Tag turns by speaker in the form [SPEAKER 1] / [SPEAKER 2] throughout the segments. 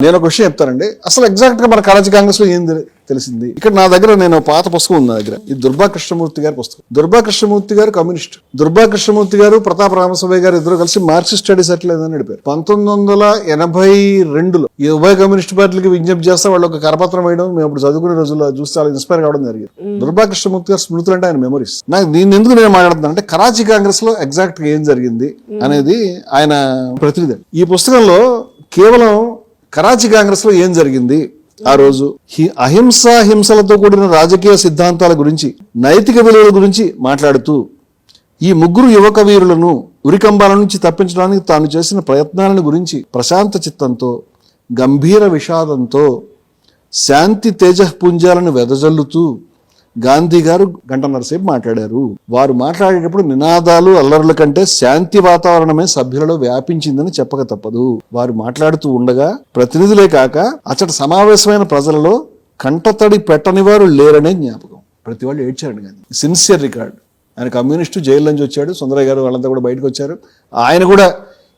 [SPEAKER 1] నేను ఒక విషయం చెప్తానండి. అసలు ఎగ్జాక్ట్ గా మన కరాచీ కాంగ్రెస్ లో ఏం తెలిసింది. ఇక్కడ నా దగ్గర నేను పాత పుస్తకం ఉంది నా దగ్గర. ఇది దుర్బా కృష్ణమూర్తి గారి పుస్తకం. దుర్బా కృష్ణమూర్తి గారు కమ్యూనిస్ట్. దుర్బా కృష్ణమూర్తి గారు ప్రతాప్ రామస్వామి గారు ఇద్దరు కలిసి మార్క్సిస్ట్ స్టడీస్ ఎట్లేదని నడిపారు. 1982లో ఈ ఉభయ కమ్యూనిస్ట్ పార్టీలకి విజ్ఞప్తి చేస్తే వాళ్ళు ఒక కరపత్రం వేయడం మేము అప్పుడు చదువుకునే రోజుల్లో చూస్తే చాలా ఇన్స్పైర్ కావడం జరిగింది. దుర్బా కృష్ణమూర్తి గారు స్మృతులు అంటే ఆయన మెమరీస్. నాకు దీన్ని ఎందుకు నేను మాట్లాడుతున్నాను అంటే కరాచీ కాంగ్రెస్ లో ఎగ్జాక్ట్ గా ఏం జరిగింది అనేది ఆయన ప్రతినిధి. ఈ పుస్తకంలో కేవలం కరాచీ కాంగ్రెస్ లో ఏం జరిగింది ఆ రోజు, హింసలతో కూడిన రాజకీయ సిద్ధాంతాల గురించి, నైతిక విలువల గురించి మాట్లాడుతూ ఈ ముగ్గురు యువక వీరులను ఉరికంబాల నుంచి తప్పించడానికి తాను చేసిన ప్రయత్నాలను గురించి ప్రశాంత చిత్తంతో, గంభీర విషాదంతో, శాంతి తేజపుంజాలను వెదజల్లుతూ గాంధీ గారు గంటన్నర సేపు మాట్లాడారు. వారు మాట్లాడేటప్పుడు నినాదాలు అల్లర్ల కంటే శాంతి వాతావరణమే సభ్యులలో వ్యాపించిందని చెప్పక తప్పదు. వారు మాట్లాడుతూ ఉండగా ప్రతినిధులే కాక అచ్చట సమావేశమైన ప్రజలలో కంటతడి పెట్టని వారు లేరనే జ్ఞాపకం. ప్రతి వాళ్ళు ఏడ్చారండి. Gandhi sincere record. ఆయన కమ్యూనిస్టు, జైలు నుంచి వచ్చాడు. సుందరయ్య గారు వాళ్ళంతా కూడా బయటకు వచ్చారు. ఆయన కూడా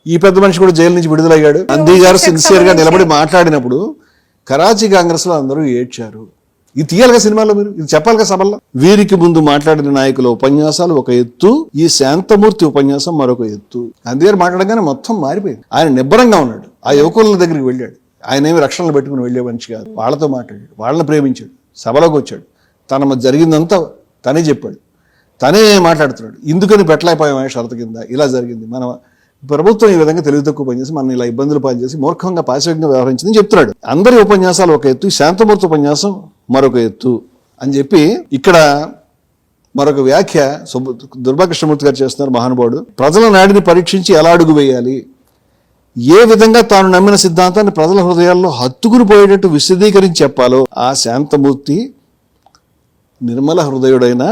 [SPEAKER 1] ఈ పెద్ద మనిషి కూడా జైలు నుంచి విడుదలయ్యాడు. గాంధీ గారు సిన్సియర్ గా నిలబడి మాట్లాడినప్పుడు కరాచీ కాంగ్రెస్ లో అందరూ ఏడ్చారు. ఇది తీయాలిగా సినిమాలో, మీరు ఇది చెప్పాలిగా సభల్లో. వీరికి ముందు మాట్లాడిన నాయకుల ఉపన్యాసాలు ఒక ఎత్తు, ఈ శాంతమూర్తి ఉపన్యాసం మరొక ఎత్తు. గాంధీ గారు మాట్లాడగానే మొత్తం మారిపోయింది. ఆయన నిబ్బరంగా ఉన్నాడు. ఆ యువకుల దగ్గరికి వెళ్ళాడు. ఆయన ఏమి రక్షణలు పెట్టుకుని వెళ్ళే మనిషి కాదు. వాళ్ళతో మాట్లాడాడు, వాళ్ళని ప్రేమించాడు, సభలోకి వచ్చాడు. తన జరిగిందంతా తనే చెప్పాడు, తనే మాట్లాడుతున్నాడు. ఇందుకని పెట్టలేకపోయాం షరతు కింద ఇలా జరిగింది. మన ప్రభుత్వం ఈ విధంగా తెలివి తక్కువ పనిచేసి మన ఇలా ఇబ్బందులు పాల్చేసి మూర్ఖంగా పాశవికంగా వ్యవహరించిందని చెప్తున్నాడు. అందరి ఉపన్యాసాలు ఒక ఎత్తు, శాంతమూర్తి ఉపన్యాసం మరొక ఎత్తు అని చెప్పి ఇక్కడ మరొక వ్యాఖ్య దుర్బా కృష్ణమూర్తి గారు చేస్తున్నారు. మహానుభావుడు ప్రజల నాడిని పరీక్షించి ఎలా అడుగు వేయాలి, ఏ విధంగా తాను నమ్మిన సిద్ధాంతాన్ని ప్రజల హృదయాల్లో హత్తుకుని పోయేటట్టు విశదీకరించి చెప్పాలో ఆ శాంతమూర్తి నిర్మల హృదయుడైన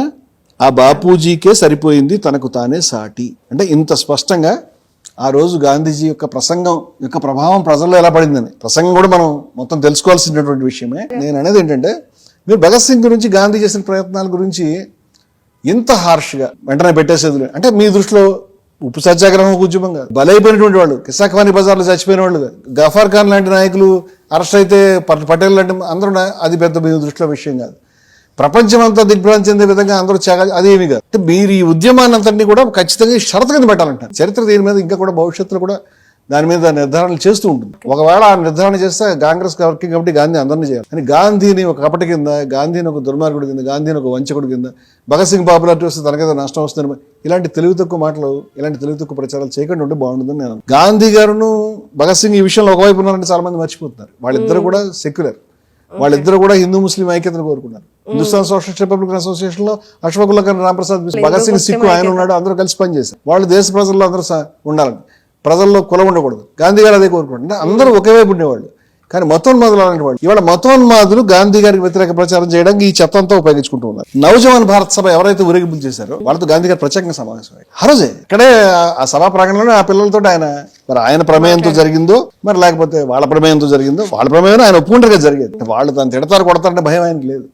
[SPEAKER 1] ఆ బాపూజీకే సరిపోయింది, తనకు తానే సాటి. అంటే ఇంత స్పష్టంగా ఆ రోజు గాంధీజీ యొక్క ప్రసంగం యొక్క ప్రభావం ప్రజల్లో ఎలా పడిందని ప్రసంగం కూడా మనం మొత్తం తెలుసుకోవాల్సినటువంటి విషయమే. నేను అనేది ఏంటంటే, మీరు భగత్ సింగ్ గురించి, గాంధీ చేసిన ప్రయత్నాల గురించి ఇంత హార్ష్గా వెంటనే పెట్టేసేది అంటే మీ దృష్టిలో ఉప్పు సత్యాగ్రహం ఉద్యమం కాదు, బలైపోయినటువంటి వాళ్ళు, కిసాఖవానీ బజార్లో చచ్చిపోయిన వాళ్ళు, గఫార్ ఖాన్ లాంటి నాయకులు అరెస్ట్ అయితే, పటేల్ లాంటి అందరూ, అది పెద్ద మీ దృష్టిలో విషయం కాదు. ప్రపంచం అంతా దిగ్భ్రాంతి చెందే విధంగా అందరూ అదేమి కాదు. అంటే మీరు ఈ ఉద్యమాన్ని అంతటినీ కూడా ఖచ్చితంగా షరతు కింద పెట్టాలంటారు. చరిత్ర దీని మీద ఇంకా కూడా భవిష్యత్తులో కూడా దాని మీద నిర్ధారణలు చేస్తూ ఉంటుంది. ఒకవేళ ఆ నిర్ధారణ చేస్తే కాంగ్రెస్ వర్కింగ్ కమిటీ గాంధీ అందరినీ చేయాలి. కానీ గాంధీని ఒక కపట కింద, గాంధీని ఒక దుర్మార్గుడి కింద, గాంధీని ఒక వంచకుడి కింద, భగత్ సింగ్ పాపులారిటీ వస్తే తనకేదో నష్టం వస్తుంది, ఇలాంటి తెలివి తక్కువ మాటలు, ఇలాంటి తెలివి తక్కువ ప్రచారాలు చేయకుండా ఉంటే బాగుంటుందని నేను. గాంధీ గారును భగత్ సింగ్ ఈ విషయంలో ఒకవైపు ఉన్నారంటే చాలా మంది మర్చిపోతున్నారు. వాళ్ళిద్దరు కూడా సెక్యులర్, వాళ్ళిద్దరు కూడా హిందూ ముస్లిం ఐక్యతను కోరుకున్నారు. హిందుస్థాన్ సోషలిస్ట్ రిపబ్లికన్ అసోసియేషన్ లో అష్ఫాకుల్లా ఖాన్, రాంప్రసాద్, భగత్ సింగ్ సిక్కు ఆయన ఉన్నాడు, అందరూ కలిసి పనిచేశారు. వాళ్ళు దేశ ప్రజల్లో అందరూ ఉండాలని, ప్రజల్లో కులం ఉండకూడదు. గాంధీ గారు అదే కోరుకున్నారు. అంటే అందరూ ఒకే వైపు ఉండేవాళ్ళు. కానీ మతోన్మాదులు అలాంటి వాళ్ళు ఇవాళ మతోన్మాదులు గాంధీ గారికి వ్యతిరేక ప్రచారం చేయడానికి ఈ చెత్త అంతా ఉపయోగించుకుంటూ ఉన్నారు. నవజవాన్ భారత్ సభ ఎవరైతే ఊరేగింపులు చేశారో వాళ్ళతో గాంధీ గారు ప్రత్యేకంగా సమావేశం ఆ రోజే ఇక్కడే ఆ సభా ప్రాంగణంలోనే ఆ పిల్లలతో ఆయన ప్రమేయంతో జరిగిందో మరి లేకపోతే వాళ్ళ ప్రమేయంతో జరిగిందో, వాళ్ళ ప్రమేయం ఆయన ఒప్పుకుంటారుగా జరిగేది. వాళ్ళు తను తిడతారు, కొడతారంటే భయం ఆయనకి లేదు.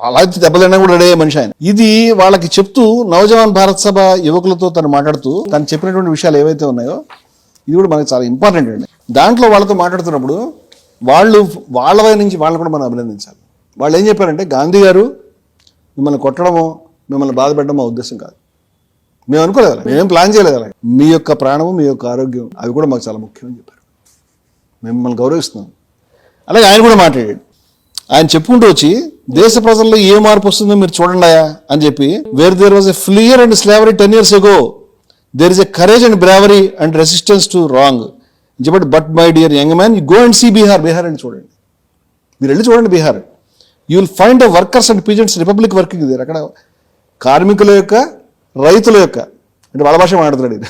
[SPEAKER 1] అలా దెబ్బతిన్నా కూడా రెడీ అయ్యే మనిషి ఆయన. ఇది వాళ్ళకి చెప్తూ నవజవాన్ భారత్ సభ యువకులతో తను మాట్లాడుతూ తను చెప్పినటువంటి విషయాలు ఏవైతే ఉన్నాయో ఇది కూడా మనకి చాలా ఇంపార్టెంట్ అండి. దాంట్లో వాళ్ళతో మాట్లాడుతున్నప్పుడు వాళ్ళ వైపు నుంచి వాళ్ళని కూడా మనం అభినందించాలి. వాళ్ళు ఏం చెప్పారంటే, గాంధీ గారు మిమ్మల్ని కొట్టడమో మిమ్మల్ని బాధ పెట్టడం మా ఉద్దేశం కాదు, మేము అనుకోలేదు, మేమేం ప్లాన్ చేయలేదు. అలాగే మీ యొక్క ప్రాణము, మీ యొక్క ఆరోగ్యం అవి కూడా మాకు చాలా ముఖ్యం అని చెప్పారు. మేము మిమ్మల్ని గౌరవిస్తున్నాం. అలాగే ఆయన కూడా మాట్లాడాడు. ఆయన చెప్పుకుంటూ వచ్చి దేశ ప్రజల్లో ఏ మార్పు వస్తుందో మీరు చూడండియా అని చెప్పి, where there was a fear and slavery 10 years ago, there is a courage and bravery and resistance to wrong చెప్పండి. But my dear young man, you go and see Bihar. Bihar అని చూడండి, మీరు వెళ్ళి చూడండి Bihar. You will find a workers and peasants republic working there. అక్కడ కార్మికుల యొక్క, రైతుల యొక్క, అంటే వాళ్ళ భాష మాట్లాడుతున్నాడు ఇది.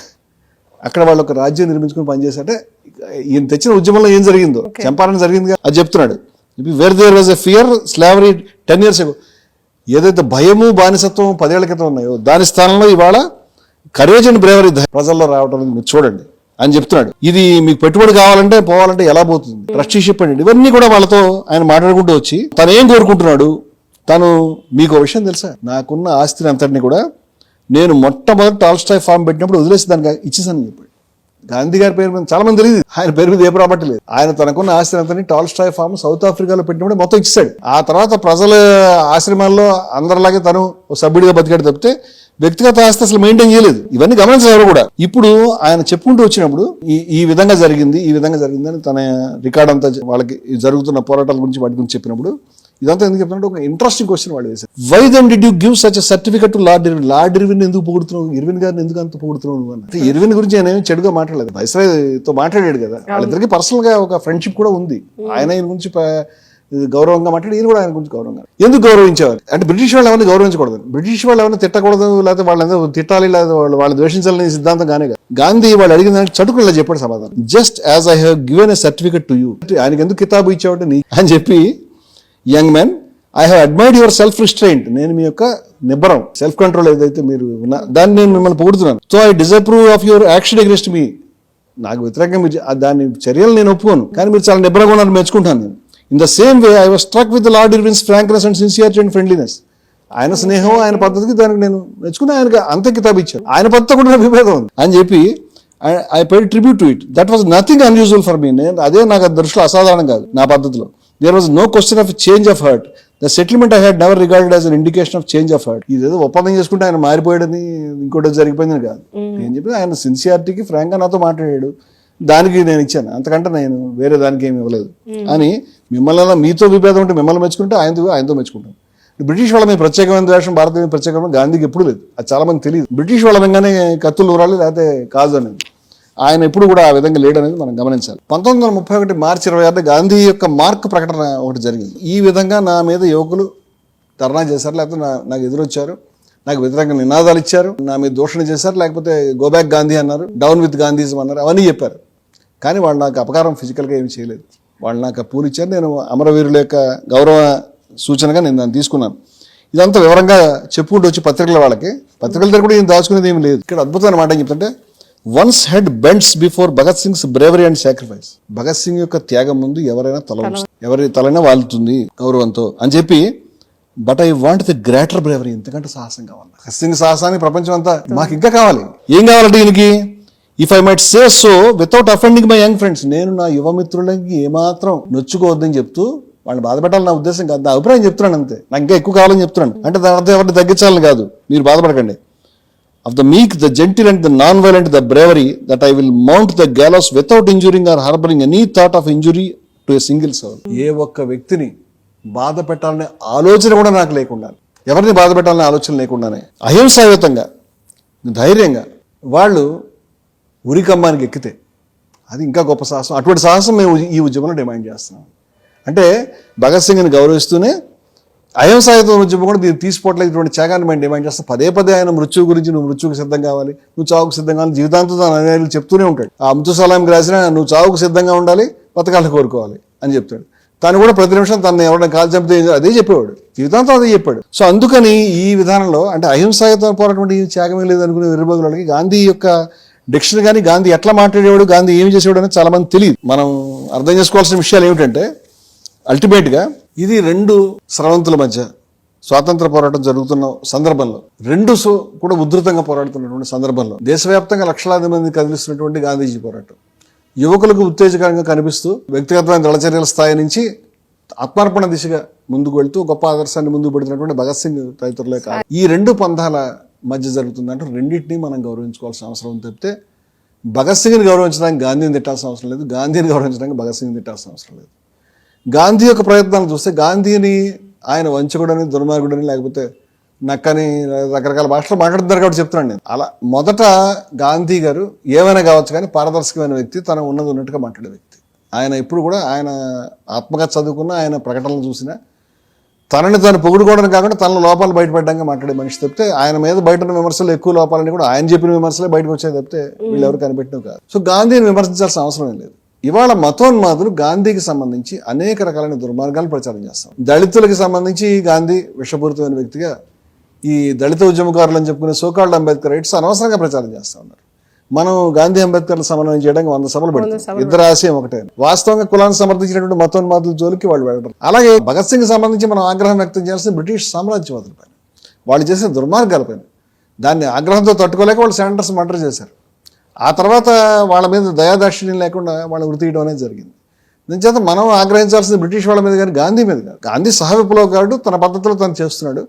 [SPEAKER 1] అక్కడ వాళ్ళు ఒక రాజ్యం నిర్మించుకుని పనిచేస్తే ఈయన తెచ్చిన ఉద్యమంలో ఏం జరిగిందో, చంపాలని జరిగిందిగా, అది చెప్తున్నాడు. Where there was a fear slavery 10 years ago, ఏదైతే భయము బానిసత్వం 10 ఏళ్ల క్రితం ఉన్నాయో దాని స్థానంలో ఇవాళ కరేజ్ అండ్ బ్రేవరీ ప్రజల్లో రావడం మీరు చూడండి అని చెప్తున్నాడు. ఇది మీకు పెట్టుబడి కావాలంటే, పోవాలంటే ఎలా పోతుంది, ట్రస్టీషిప్ అండి, ఇవన్నీ కూడా వాళ్ళతో ఆయన మాట్లాడుకుంటూ వచ్చి తను ఏం కోరుకుంటున్నాడు. తను, మీకు విషయం తెలుసా, నాకున్న ఆస్తిని అంతటిని కూడా నేను మొట్టమొదటి టాల్స్టాయ్ ఫార్మ్ పెట్టినప్పుడు వదిలేసి దానికి ఇచ్చేసానని చెప్పాడు. గాంధీ గారి పేరు మీద చాలా మంది తెలియదు, ఆయన పేరు మీద ఏ ప్రాపర్టీ లేదు. ఆయన తనకున్న ఆస్తి అంతని టాల్స్టాయ్ ఫార్మ్ సౌత్ ఆఫ్రికాలో పెట్టినప్పుడు మొత్తం ఇచ్చాడు. ఆ తర్వాత ప్రజల ఆశ్రమాల్లో అందరిలాగే తను సభ్యుడిగా బతికాడు తప్పితే వ్యక్తిగత ఆస్తి అసలు మెయింటైన్ చేయలేదు. ఇవన్నీ గమనించారు కూడా. ఇప్పుడు ఆయన చెప్పుకుంటూ వచ్చినప్పుడు ఈ విధంగా జరిగింది అని తన రికార్డ్ అంతా వాళ్ళకి జరుగుతున్న పోరాటాల గురించి వాటి గురించి చెప్పినప్పుడు ఇదంతా ఎందుకు చెప్తున్నట్టు ఒక ఇంట్రెస్టింగ్ క్వశ్చన్ వాళ్ళు వేశారు. Why then did you give such a certificate to Lord Irwin? Lord Irwin ఎందుకు పొగుడుతున్నావు? ఇర్విన్ గారిని ఎందుకు అంత పొగుడుతున్నావు అంటే ఇర్విన్ గురించి ఆయన చెడుగా మాట్లాడలేదు, వైస్రాయ్తో మాట్లాడాడు కదా. వాళ్ళిద్దరికి పర్సనల్ గా ఒక ఫ్రెండ్షిప్ కూడా ఉంది. ఆయన గురించి గౌరవంగా మాట్లాడి ఈయన కూడా ఆయన గురించి గౌరవంగా ఎందుకు గౌరవించేవారు అంటే బ్రిటిష్ వాళ్ళు ఎవరిని గౌరవించకూడదు, బ్రిటిష్ వాళ్ళు ఎవరిని తిట్టకూడదు, లేకపోతే వాళ్ళని తిట్టాలి, లేదా వాళ్ళు ద్వేషించాలని సిద్ధాంతం కానీ కాదు. గాంధీ వాళ్ళు అడిగిన దానికి చటుకులు ఇలా చెప్పాడు సమాధానం. Just as I have given a certificate to you. ఆయనకి ఎందుకు కితాబు ఇచ్చావంటే నీ అని చెప్పి, young man I have admired your self restraint. నేను మీ యొక్క నిబ్బరం, సెల్ఫ్ కంట్రోల్ ఏదైతే మీరు దాన్ని నేను మిమ్మల్ని పొగుడుతున్నాను. So I disapprove of your action against me. నాకు వ్యతిరేకంగా మీరు దాని చర్యలు నేను ఒప్పుకోను, కానీ మీరు చాలా నిబ్బరంగా ఉన్నారని మెచ్చుకుంటాను నేను. In the same way I was struck with Lord Irwin's frankness and sincerity and friendliness. ఆయన స్నేహం, ఆయన పద్ధతికి దానికి నేను మెచ్చుకుని ఆయనకి అంత కితాబు ఇచ్చాను. ఆయన పద్ధతి కూడా నాకు విభేదం ఉంది అని చెప్పి I paid tribute to it. That was nothing unusual for me. అదే నాకు దృష్టిలో అసాధారణం కాదు నా పద్ధతిలో. There was no question of change of heart. The settlement I had never regarded as an indication of change of heart. ఇదేదో ఒప్పందం చేసుకుంటే ఆయన మారిపోయాడని ఇంకోటి జరిగిపోయిందని కాదు. నేను చెప్పి ఆయన సిన్సియారిటీకి ఫ్రాంక్గా నాతో మాట్లాడాడు, దానికి నేను ఇచ్చాను, అంతకంటే నేను వేరే దానికి ఏమి ఇవ్వలేదు అని. మిమ్మల్ని మీతో విభేదం ఉంటే మిమ్మల్ని మెచ్చుకుంటే ఆయనతో మెచ్చుకుంటాను. బ్రిటిష్ వాళ్ళ మీద ప్రత్యేకమైన ద్వేషం, భారతీయ మీద ప్రత్యేకమైన గాంధీకి ఎప్పుడు లేదు. అది చాలా మంది తెలియదు. బ్రిటిష్ వాళ్ళ మీదగానే కత్తులు ఊరాలి లేకపోతే కాదు అనేది. ఆయన ఎప్పుడు కూడా ఆ విధంగా లేడు అనేది మనం గమనించాలి. 1931 మార్చి 26 గాంధీ యొక్క మార్క్ ప్రకటన ఒకటి జరిగింది. ఈ విధంగా నా మీద యువకులు ధర్నా చేశారు, లేకపోతే నాకు ఎదురొచ్చారు, నాకు వ్యతిరేకంగా నినాదాలు ఇచ్చారు, నా మీద దూషణ చేశారు, లేకపోతే గో బ్యాక్ గాంధీ అన్నారు, డౌన్ విత్ గాంధీజం అన్నారు, అవన్నీ చెప్పారు. కానీ వాళ్ళు నాకు అపకారం ఫిజికల్గా ఏమి చేయలేదు. వాళ్ళు నాకు ఆ పూలు ఇచ్చారు. నేను అమరవీరుల యొక్క గౌరవ సూచనగా నేను దాన్ని తీసుకున్నాను. ఇదంతా వివరంగా చెప్పుకుంటూ వచ్చి పత్రికల వాళ్ళకి, పత్రికల దగ్గర కూడా ఏం దాచుకునేది ఏమి లేదు. ఇక్కడ అద్భుతమైన మాట ఏం చెప్తుంటే, once head bends before Bhagat Singh's bravery and sacrifice. Bhagat Singh యొక్క త్యాగం ముందు ఎవరైనా ఎవరి తలైనా వాలుతుంది గౌరవంతో అని చెప్పి, but I want the greater bravery. ఎందుకంటే సాహసం కావాలి. భగత్ సింగ్ సాహసాన్ని ప్రపంచం అంతా మాకు ఇంకా కావాలి. ఏం కావాలంటే దీనికి, if I might say so without offending my young friends. నేను నా యువ మిత్రులకి ఏమాత్రం నొచ్చుకోవద్దని చెప్తూ వాళ్ళని బాధపెట్టాలని నా ఉద్దేశం కాదు, నా అభిప్రాయం చెప్తున్నాను అంతే. నాకు ఇంకా ఎక్కువ కావాలని చెప్తున్నాను. అంటే దాని అర్థం ఎవరిని తగ్గించాలని కాదు, మీరు బాధపడకండి. Of the meek, the gentle and the non violent, the bravery that I will mount the gallows without injuring or harbouring any thought of injury to a single soul. ఏ ఒక్క వ్యక్తిని బాధ పెట్టాలనే ఆలోచన కూడా నాకు లేకుండా, ఎవరిని బాధ పెట్టాలనే ఆలోచన లేకుండానే అహింసాయుతంగా ధైర్యంగా వాళ్ళు ఉరికమ్మానికి ఎక్కితే అది ఇంకా గొప్ప సాహసం. అటువంటి సాహసం మేము ఈ ఉద్యమంలో డిమాండ్ చేస్తున్నాం. అంటే భగత్ సింగ్ని గౌరవిస్తూనే అహింసాయుత ఉద్యమం కూడా దీన్ని తీసుకోవట్లేదు. ఇటువంటి త్యాగాన్ని మేము డిమాండ్ చేస్తాం. పదే ఆయన మృత్యువు గురించి, నువ్వు మృత్యువుకు సిద్ధం కావాలి, నువ్వు చావుకు సిద్ధం కావాలి, జీవితాంతం తన అనుయాయులు చెప్తూనే ఉంటాడు. ఆ అబ్దుల్ సలాంకి రాసిన నువ్వు చావుకు సిద్ధంగా ఉండాలి, బతకాలను కోరుకోవాలి అని చెప్తాడు. తను కూడా ప్రతి నిమిషం తను ఎవరైనా కాల్ చంపితే అదే చెప్పేవాడు, జీవితాంతం అదే చెప్పాడు. సో అందుకని ఈ విధానంలో అంటే అహింసాయుత పోరాటం త్యాగమే లేదు అనుకునే విరుబగులకి గాంధీ యొక్క డిక్షనరీ కానీ, గాంధీ ఎట్లా మాట్లాడేవాడు, గాంధీ ఏమి చేసేవాడు అనేది చాలా మంది తెలియదు. మనం అర్థం చేసుకోవాల్సిన విషయాలు ఏమిటంటే, అల్టిమేట్గా ఇది రెండు స్రవంతుల మధ్య స్వాతంత్ర పోరాటం జరుగుతున్న సందర్భంలో, రెండు కూడా ఉధృతంగా పోరాడుతున్నటువంటి సందర్భంలో, దేశవ్యాప్తంగా లక్షలాది మంది కదిలిస్తున్నటువంటి గాంధీజీ పోరాటం యువకులకు ఉత్తేజకరంగా కనిపిస్తూ వ్యక్తిగతమైన దళచర్యల స్థాయి నుంచి ఆత్మార్పణ దిశగా ముందుకు వెళ్తూ గొప్ప ఆదర్శాన్ని ముందుకు పెడుతున్నటువంటి భగత్ సింగ్ తదితరులే కాదు, ఈ రెండు పంథాల మధ్య జరుగుతుందంటే రెండింటినీ మనం గౌరవించుకోవాల్సిన అవసరం తప్పితే భగత్ సింగ్ని గౌరవించడానికి గాంధీని తిట్టాల్సిన అవసరం లేదు, గాంధీని గౌరవించడానికి భగత్ సింగ్ని తిట్టాల్సిన అవసరం లేదు. గాంధీ యొక్క ప్రయత్నాలు చూస్తే గాంధీని ఆయన వంచకుడని, దుర్మార్గుడని, లేకపోతే నక్కని రకరకాల భాషలో మాట్లాడుతున్నారు కాబట్టి చెప్తున్నాను నేను. అలా మొదట గాంధీ గారు ఏమైనా కావచ్చు కానీ పారదర్శకమైన వ్యక్తి, తన ఉన్నది ఉన్నట్టుగా మాట్లాడే వ్యక్తి. ఆయన ఎప్పుడు కూడా ఆయన ఆత్మకథ చదువుకున్న, ఆయన ప్రకటనలు చూసినా తనని తాను పొగుడుకోవడం కాకుండా తన లోపాలు బయటపడ్డానికి మాట్లాడే మనిషి తప్పితే ఆయన మీద బయట విమర్శలు ఎక్కువ లోపాలని కూడా ఆయన చెప్పిన విమర్శలే బయటకు వచ్చాయి తప్పితే వీళ్ళు ఎవరు కనిపెట్టినవి కాదు. సో గాంధీని విమర్శించాల్సిన అవసరం ఏం లేదు. ఇవాళ మతోన్మాదులు గాంధీకి సంబంధించి అనేక రకాలైన దుర్మార్గాలు ప్రచారం చేస్తాం. దళితులకి సంబంధించి గాంధీ విషపూరితమైన వ్యక్తిగా ఈ దళిత ఉద్యమకారులు అని చెప్పుకునే సోకాల్డ్ అంబేద్కర్ రైట్స్ అనవసరంగా ప్రచారం చేస్తూ ఉన్నారు. మనం గాంధీ అంబేద్కర్లు సమన్వయం చేయడానికి 100 సభలు పెడతాం. ఇద్దరు ఆశయం ఒకటే. వాస్తవంగా కులాన్ని సమర్థించినటువంటి మతోన్మాదుల జోలికి వాళ్ళు వెళ్ళడం. అలాగే భగత్ సింగ్ సంబంధించి మనం ఆగ్రహం వ్యక్తం చేయాల్సిన బ్రిటిష్ సామ్రాజ్యవాదుల పైన, వాళ్ళు చేసిన దుర్మార్గాలపైన, దాన్ని ఆగ్రహంతో తట్టుకోలేక వాళ్ళు శాండర్స్ మర్డర్ చేశారు. ఆ తర్వాత వాళ్ళ మీద దయాదాక్షిణ్యం లేకుండా వాళ్ళని వృత్తియడం అనేది జరిగింది. నిజంగా మనం ఆగ్రహించాల్సింది బ్రిటిష్ వాళ్ళ మీద కానీ గాంధీ మీద కాదు. గాంధీ సహ విప్లవకారుడు, తన పద్ధతిలో తను చేస్తున్నాడు,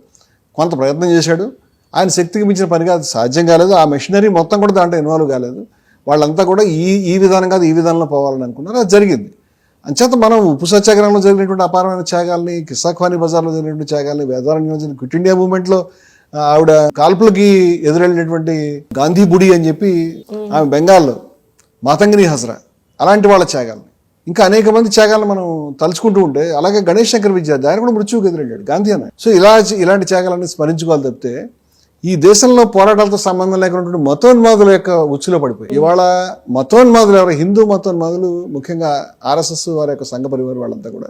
[SPEAKER 1] కొంత ప్రయత్నం చేశాడు. ఆయన శక్తికి మించిన పని కాదు, సాధ్యం కాలేదు. ఆ మెషినరీ మొత్తం కూడా దాంట్లో ఇన్వాల్వ్ కాలేదు. వాళ్ళంతా కూడా ఈ విధానం కాదు, ఈ విధానంలో పోవాలని అనుకున్నారు. అది జరిగింది. అంచేత మనం ఉప్పు సత్యాగ్రహంలో జరిగినటువంటి అపారమైన త్యాగాల్ని, కిసాఖ్వానీ బజార్లో జరిగినటువంటి త్యాగాల్ని, వేదారణ్యంలో జరిగిన క్విట్ ఇండియా మూవ్మెంట్లో ఆవిడ కాల్పులకి ఎదురెళ్ళినటువంటి గాంధీ బుడి అని చెప్పి ఆమె బెంగాల్లో మాతంగిని హజరా, అలాంటి వాళ్ళ త్యాగాల్ని, ఇంకా అనేక మంది త్యాగాలను మనం తలుచుకుంటూ ఉంటే, అలాగే గణేష్ శంకర్ విద్యార్థి ఆయన కూడా మృత్యువుకి ఎదురెళ్ళాడు గాంధీ అన్న. సో ఇలాంటి త్యాగాలన్నీ స్మరించుకోవాలి తప్పితే ఈ దేశంలో పోరాటాలతో సంబంధం లేకున్నటువంటి మతోన్మాదుల యొక్క ఉచ్చులో పడిపోయి ఇవాళ మతోన్మాదులు ఎవరు, హిందూ మతోన్మాదులు, ముఖ్యంగా ఆర్ఎస్ఎస్ వారి యొక్క సంఘ పరివారం వాళ్ళంతా కూడా,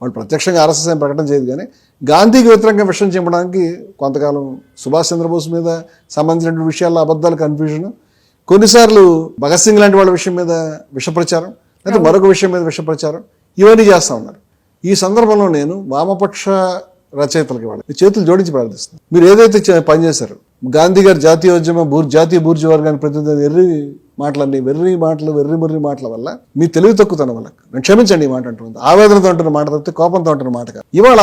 [SPEAKER 1] వాళ్ళు ప్రత్యక్షంగా ఆర్ఎస్ఎస్ ఏం ప్రకటన చేయదు కానీ గాంధీకి వ్యతిరేకంగా విషయం చెప్పడానికి కొంతకాలం సుభాష్ చంద్రబోస్ మీద సంబంధించిన విషయాల్లో అబద్ధాలు, కన్ఫ్యూజన్, కొన్నిసార్లు భగత్ సింగ్ లాంటి వాళ్ళ విషయం మీద విషప్రచారం, లేదా మరొక విషయం మీద విషప్రచారం, ఇవన్నీ చేస్తూ ఉన్నారు. ఈ సందర్భంలో నేను వామపక్ష రచయితలకి వాళ్ళకి చేతులు జోడించి ప్రార్థిస్తున్నాను. మీరు ఏదైతే పనిచేశారు, గాంధీ గారి జాతీయోద్యమ జాతీయ బూర్జీ వర్గాన్ని ప్రతినిధి వెర్రి మాటల వల్ల, మీ తెలివి తక్కువతనం వల్ల, నేను క్షమించండి ఈ మాట అంటున్నాను, ఆవేదనతో అంటున్న మాట తప్పితే కోపంతో అంటున్న మాట కాదు. ఇవాళ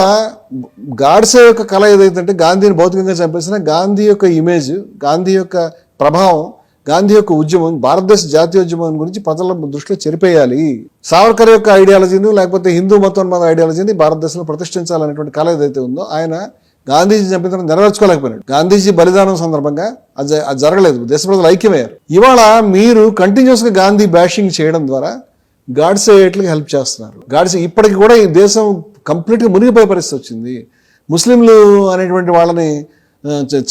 [SPEAKER 1] గాడ్సే యొక్క కళ ఏదైతే గాంధీని భౌతికంగా చంపేసిన, గాంధీ యొక్క ఇమేజ్, గాంధీ యొక్క ప్రభావం, గాంధీ యొక్క ఉద్యమం, భారతదేశ జాతీయోద్యమం గురించి ప్రజల దృష్టిలో చెరిపేయాలి. సావర్కర్ యొక్క ఐడియాలజీని, లేకపోతే హిందూ మతోన్మాద ఐడియాలజీని భారతదేశంలో ప్రతిష్ఠించాలనేటువంటి కళ ఏదైతే ఉందో, ఆయన గాంధీజీ చంపిన తర్వాత నెరవేర్చుకోలేకపోయినాడు. గాంధీజీ బలిదానం సందర్భంగా అది జరగలేదు, దేశ ప్రజలు ఐక్యమయ్యారు. ఇవాళ మీరు కంటిన్యూస్ గా గాంధీ బ్యాషింగ్ చేయడం ద్వారా గాడ్సే ఎట్లకి హెల్ప్ చేస్తున్నారు. గాడ్సే ఇప్పటికి కూడా ఈ దేశం కంప్లీట్ గా మునిగిపోయే పరిస్థితి వచ్చింది. ముస్లింలు అనేటువంటి వాళ్ళని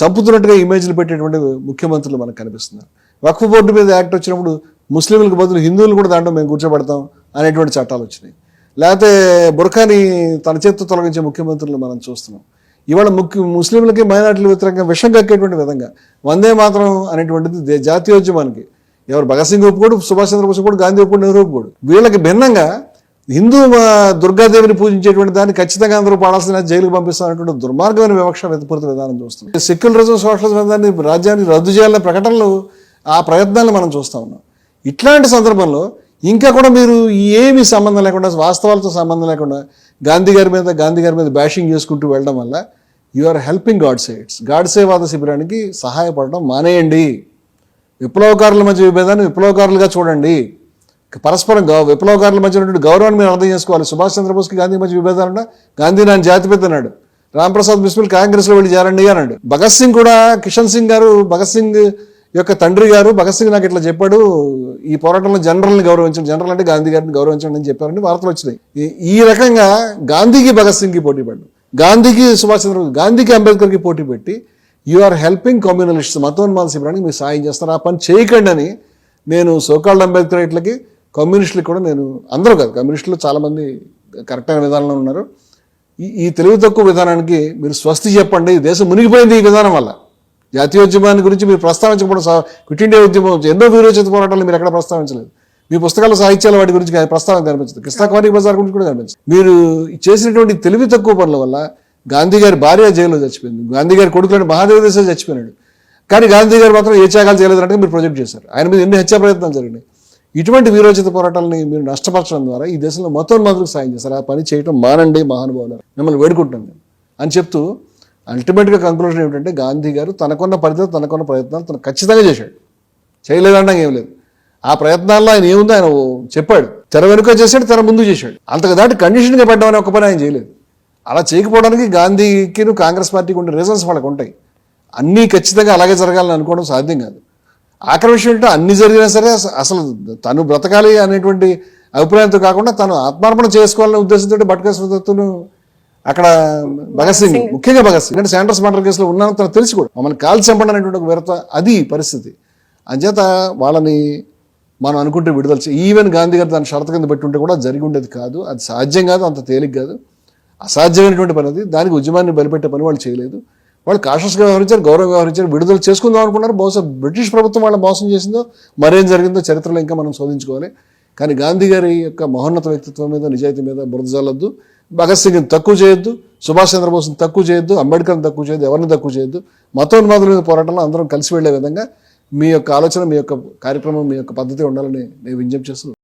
[SPEAKER 1] చంపుతున్నట్టుగా ఇమేజ్లు పెట్టేటువంటి ముఖ్యమంత్రులు మనకు కనిపిస్తున్నారు. వక్ఫ్ బోర్డు మీద యాక్ట్ వచ్చినప్పుడు ముస్లింలకు బదులు హిందువులు కూడా దాంట్లో మేము కూర్చోబెడతాం అనేటువంటి చట్టాలు వచ్చినాయి. లేకపోతే బుర్ఖాని తన చేతితో తొలగించే ముఖ్యమంత్రులు మనం చూస్తున్నాం. ఇవాళ ముస్లింలకి మైనార్టీల వ్యతిరేకంగా విషం కక్కేటువంటి విధంగా వందే మాత్రం అనేటువంటిది జాతీయోద్యమానికి ఎవరు భగత్ సింగ్ ఒప్పుకోడు, సుభాష్ చంద్రబోస్ ఒప్పుకోడు, గాంధీ ఒప్పుకోడు, నెహ్రూ ఒప్పుకోడు. వీళ్ళకి భిన్నంగా హిందూ దుర్గాదేవిని పూజించేటువంటి దాన్ని ఖచ్చితంగా అందరూ పాడాల్సిన జైలుకు పంపిస్తామనేటువంటి దుర్మార్గమైన వివక్ష వెతపూరిత విధానం చూస్తున్నాం. సెక్యులరిజం, సోషలిజం దాన్ని రాజ్యాన్ని రద్దు చేయాలనే ప్రకటనలు, ఆ ప్రయత్నాలను మనం చూస్తూ ఉన్నాం. ఇట్లాంటి సందర్భంలో ఇంకా కూడా మీరు ఏమీ సంబంధం లేకుండా, వాస్తవాలతో సంబంధం లేకుండా గాంధీ గారి మీద బ్యాషింగ్ చేసుకుంటూ వెళ్ళడం వల్ల యు ఆర్ హెల్పింగ్ గాడ్సేవాద శిబిరానికి సహాయపడడం మానేయండి. విప్లవకారుల మధ్య విభేదాన్ని విప్లవకారులుగా చూడండి. పరస్పరం విప్లవకారుల మధ్య ఉన్నటువంటి గౌరవాన్ని మీరు అర్థం చేసుకోవాలి. సుభాష్ చంద్రబోస్కి గాంధీ మధ్య విభేదాలున్నా గాంధీ నాన్న జాతిపిత అన్నాడు. రాంప్రసాద్ బిస్మిల్ కాంగ్రెస్లో వెళ్ళి చేరండి అన్నాడు. భగత్ సింగ్ కూడా, కిషన్ సింగ్ గారు, భగత్ సింగ్ యొక్క తండ్రి గారు, భగత్ సింగ్ నాకు ఇట్లా చెప్పాడు, ఈ పోరాటంలో జనరల్ని గౌరవించండి, జనరల్ అంటే గాంధీ గారిని గౌరవించండి అని చెప్పారని వార్తలు వచ్చినాయి. ఈ రకంగా గాంధీకి భగత్ సింగ్కి పోటీ పడ్డు, గాంధీకి సుభాష్ చంద్రబోస్, గాంధీకి అంబేద్కర్కి పోటీ పెట్టి యు ఆర్ హెల్పింగ్ కమ్యూనలిస్ట్స్, మతోన్మాద శిబిరానికి మీరు సాయం చేస్తారు. ఆ పని చేయకండి అని నేను సోకాల్డ్ అంబేద్కరేట్లకి, కమ్యూనిస్టులకి కూడా, నేను అందరూ కాదు, కమ్యూనిస్టులు చాలామంది కరెక్ట్ అయిన విధానంలో ఉన్నారు, ఈ తెలివి తక్కువ విధానానికి మీరు స్వస్తి చెప్పండి. దేశం మునిగిపోయింది ఈ విధానం వల్ల. జాతీయోద్యమాన్ని గురించి మీరు ప్రస్తావించకపోవడం, క్విట్ ఇండియా ఉద్యమం, ఎన్నో వీరోచిత పోరాటాలు మీరు ఎక్కడ ప్రస్తావించలేదు. మీ పుస్తకాల సాహిత్యాల వాటి గురించి ప్రస్తావన కనిపించదు, కిసాఖ్వానీ బజార్ గురించి కూడా కనిపించదు. మీరు చేసినటువంటి తెలివి తక్కువ పనుల వల్ల గాంధీ గారి భార్య జైల్లో చచ్చిపోయింది, గాంధీ గారి కొడుకులని మహాదేవ దేశాలు చచ్చిపోయినాడు. కానీ గాంధీ గారు మాత్రం ఏ త్యాగాలు చేయలేదంటే మీరు ప్రొజెక్ట్ చేశారు. ఆయన మీద ఎన్ని హత్యా ప్రయత్నాలు జరిగినాయి. ఇటువంటి వీరోచిత పోరాటాలని మీరు నష్టపరచడం ద్వారా ఈ దేశంలో మతోన్మాదులకు సాయం చేస్తారు. ఆ పని చేయడం మానండి మహానుభావులు, మిమ్మల్ని వేడుకుంటున్నాను అని చెప్తూ అల్టిమేట్గా కంక్లూజన్ ఏమిటంటే, గాంధీ గారు తనకున్న పరిధిలో తనకున్న ప్రయత్నాలు తను ఖచ్చితంగా చేశాడు, చేయలేదంటే ఏం లేదు. ఆ ప్రయత్నాల్లో ఆయన ఏముందో ఆయన చెప్పాడు, తెర వెనుక చేశాడు, తెర ముందు చేశాడు. అంతకు దాటి కండిషన్గా పడ్డామని ఒక పని ఆయన చేయలేదు. అలా చేయకపోవడానికి గాంధీకి కాంగ్రెస్ పార్టీకి ఉండే రీజన్స్ వాళ్ళకు ఉంటాయి. అన్నీ ఖచ్చితంగా అలాగే జరగాలని అనుకోవడం సాధ్యం కాదు. ఆఖరి విషయం ఏంటంటే, అన్ని జరిగినా సరే అసలు తను బ్రతకాలి అనేటువంటి అభిప్రాయంతో కాకుండా తను ఆత్మార్పణ చేసుకోవాలనే ఉద్దేశంతో బట్కేశ్వరదత్తును అక్కడ భగత్ సింగ్, ముఖ్యంగా భగత్ సింగ్ అంటే శాండర్స్ మర్డర్ కేసులో ఉన్నాను తను తెలిసి కూడా మమ్మల్ని కాల్చి చంపడం అనేటువంటి ఒక విరత, అది పరిస్థితి. అంచేత వాళ్ళని మనం అనుకుంటే విడుదల ఈవెన్ గాంధీ గారు దాన్ని షరతు కింద పెట్టుంటే కూడా జరిగి ఉండేది కాదు. అది సాధ్యం కాదు, అంత తేలిక కాదు, అసాధ్యమైనటువంటి పని అది. దానికి ఉద్యమాన్ని బలిపెట్టే పని వాళ్ళు చేయలేదు. వాళ్ళు కాషస్గా వ్యవహరించారు, గౌరవంగా వ్యవహరించారు, విడుదల చేసుకుందాం అనుకున్నారు. బహుశా బ్రిటిష్ ప్రభుత్వం వాళ్ళని మోసం చేసిందో మరేం జరిగిందో చరిత్రలో ఇంకా మనం శోధించుకోవాలి. కానీ గాంధీ గారి యొక్క మహోన్నత వ్యక్తిత్వం మీద, నిజాయితీ మీద బురద జల్లొద్దు. భగత్ సింగ్ని తక్కువ చేయొద్దు, సుభాష్ చంద్రబోస్ని తక్కువ చేయొద్దు, అంబేద్కర్ని తక్కువ చేయొద్దు, ఎవరిని తక్కువ చేయొద్దు. మతోన్మాదుల మీద పోరాటంలో అందరం కలిసి వెళ్లే విధంగా మీ యొక్క ఆలోచన, మీ యొక్క కార్యక్రమం, మీ యొక్క పద్ధతి ఉండాలని నేను విజ్ఞప్తి చేస్తూ